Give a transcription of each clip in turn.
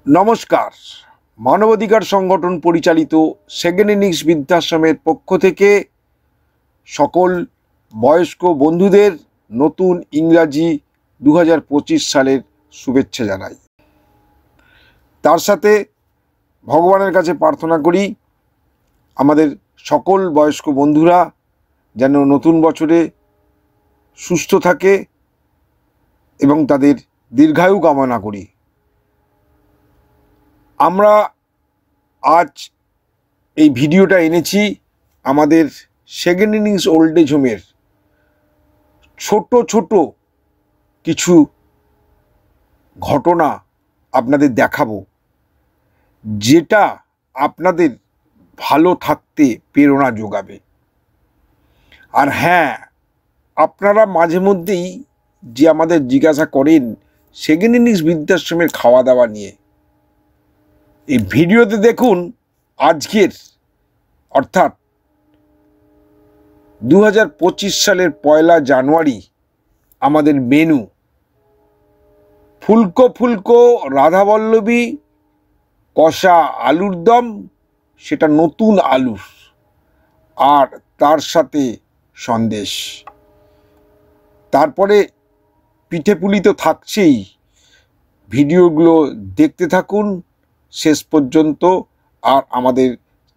নমস্কার। মানবাধিকার সংগঠন পরিচালিত সেকেন্ড ইনিংস বৃদ্ধাশ্রমের পক্ষ থেকে সকল বয়স্ক বন্ধুদের নতুন ইংরাজি 2025 সালের শুভেচ্ছা জানাই। তার সাথে ভগবানের কাছে প্রার্থনা করি আমাদের সকল বয়স্ক বন্ধুরা যেন নতুন বছরে সুস্থ থাকে এবং তাদের দীর্ঘায়ু কামনা করি। আমরা আজ এই ভিডিওটা এনেছি আমাদের সেকেন্ড ইনিংস ওল্ড এজ হোমের ছোট ছোট কিছু ঘটনা আপনাদের দেখাবো, যেটা আপনাদের ভালো থাকতে প্রেরণা যোগাবে। আর হ্যাঁ, আপনারা মাঝে মধ্যেই যে আমাদের জিজ্ঞাসা করেন সেকেন্ড ইনিংস বৃদ্ধাশ্রমের খাওয়া দাওয়া নিয়ে, এই ভিডিওতে দেখুন আজকের অর্থাৎ 2025 সালের 1 জানুয়ারি আমাদের মেনু। ফুলকো ফুলকো রাধাবল্লভী কষা আলুর দম, সেটা নতুন আলুর, আর তার সাথে সন্দেশ। তারপরে পিঠে পুলি তো থাকছেই। ভিডিওগুলো দেখতে থাকুন শেষ পর্যন্ত, আর আমাদের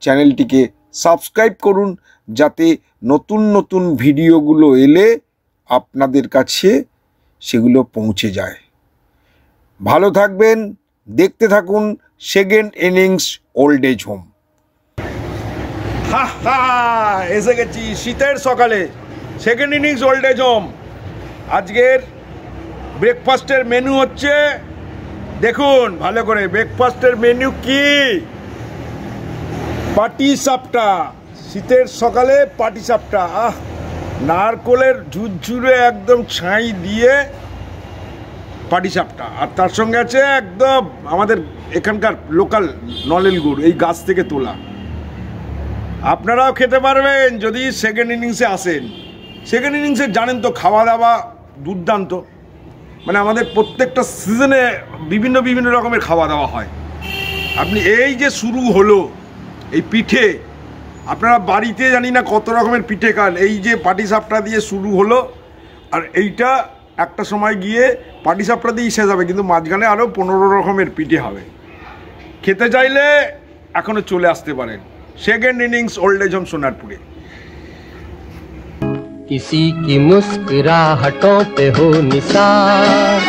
চ্যানেলটিকে সাবস্ক্রাইব করুন যাতে নতুন নতুন ভিডিওগুলো এলে আপনাদের কাছে সেগুলো পৌঁছে যায়। ভালো থাকবেন, দেখতে থাকুন second innings old age home. এসে গেছি শীতের সকালে second innings old age home. আজকের ব্রেকফাস্টের মেনু হচ্ছে, দেখুন ভালো করে, ব্রেকফাস্টের মেনু কি? পাটি সাপটা। শীতের সকালে পাটি সাপটা, নারকোলের ঝুরঝুরে একদম ছাই দিয়ে পাটি সাপটা, আর তার সঙ্গে আছে একদম আমাদের এখানকার লোকাল নলেন গুড়, এই গাছ থেকে তোলা। আপনারাও খেতে পারবেন যদি সেকেন্ড ইনিংসে আসেন। সেকেন্ড ইনিংসে জানেন তো খাওয়া দাওয়া দুর্দান্ত, মানে আমাদের প্রত্যেকটা সিজনে বিভিন্ন বিভিন্ন রকমের খাওয়া দাওয়া হয়। আপনি এই যে শুরু হলো এই পিঠে, আপনারা বাড়িতে জানি না কত রকমের পিঠে খান, এই যে পাটিসাপটা দিয়ে শুরু হলো, আর এইটা একটা সময় গিয়ে পাটিসাপটা দিয়েই শেষ হবে, কিন্তু মাঝখানে আরও 15 রকমের পিঠে হবে। খেতে চাইলে এখনও চলে আসতে পারেন second innings old age home সোনারপুরে। किसी की मुस्कुराहटों पे हो निसार,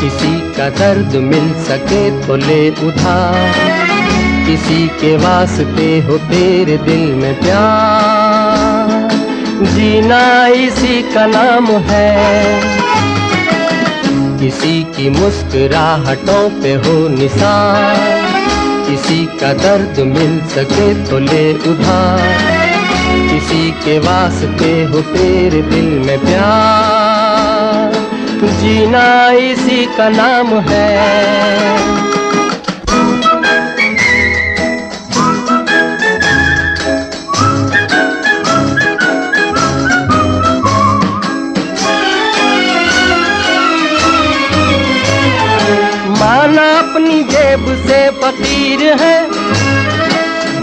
किसी का दर्द मिल सके तो ले उधार, किसी के वास्ते हो तेरे दिल में प्यार, जीना इसी का नाम है। किसी की मुस्कुराहटों पे हो निसार, किसी का दर्द मिल सके तो ले उधार, किसी के वास्ते हो तेरे दिल में प्यार, जीना इसी का नाम है। माना अपनी जेब से फकीर है,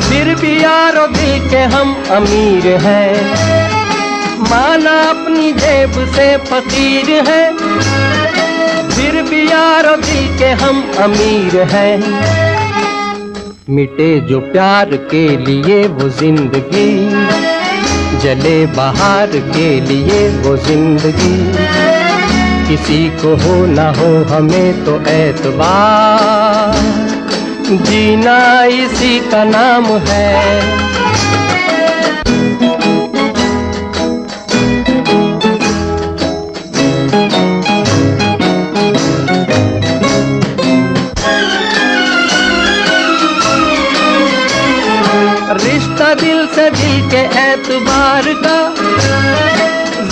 फिर भी यारो दिल के हम अमीर हैं। माना अपनी जेब से फकीर है, फिर भी यारो दिल के हम अमीर हैं। मिटे जो प्यार के लिए वो जिंदगी, जले बहार के लिए वो जिंदगी, किसी को हो ना हो हमें तो एतबार, जीना इसी का नाम है। रिश्ता दिल से दिल के एतबार का,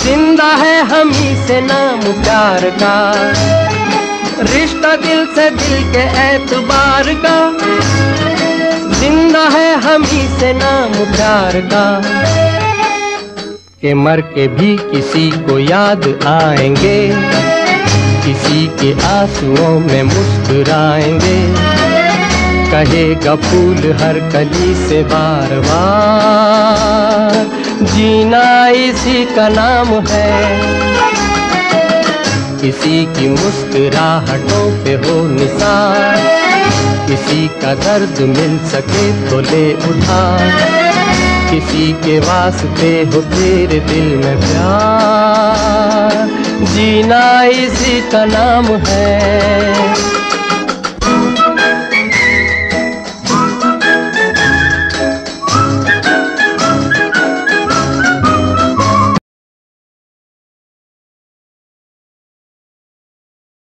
जिंदा है हम ही से नाम प्यार का। रिश्ता दिल से दिल के एतबार का, जिंदा है हम ही से नाम प्यार का, के मर के भी किसी को याद आएंगे, किसी के आंसुओं में मुस्कुराएंगे, कहेगा फूल हर कली से बार बार, जीना इसी का नाम है। किसी की मुस्कुराहटों पे हो निसार, किसी का दर्द मिल सके तो ले उठा, किसी के वास्ते हो तेरे दिल में प्यार, जीना इसी का नाम है।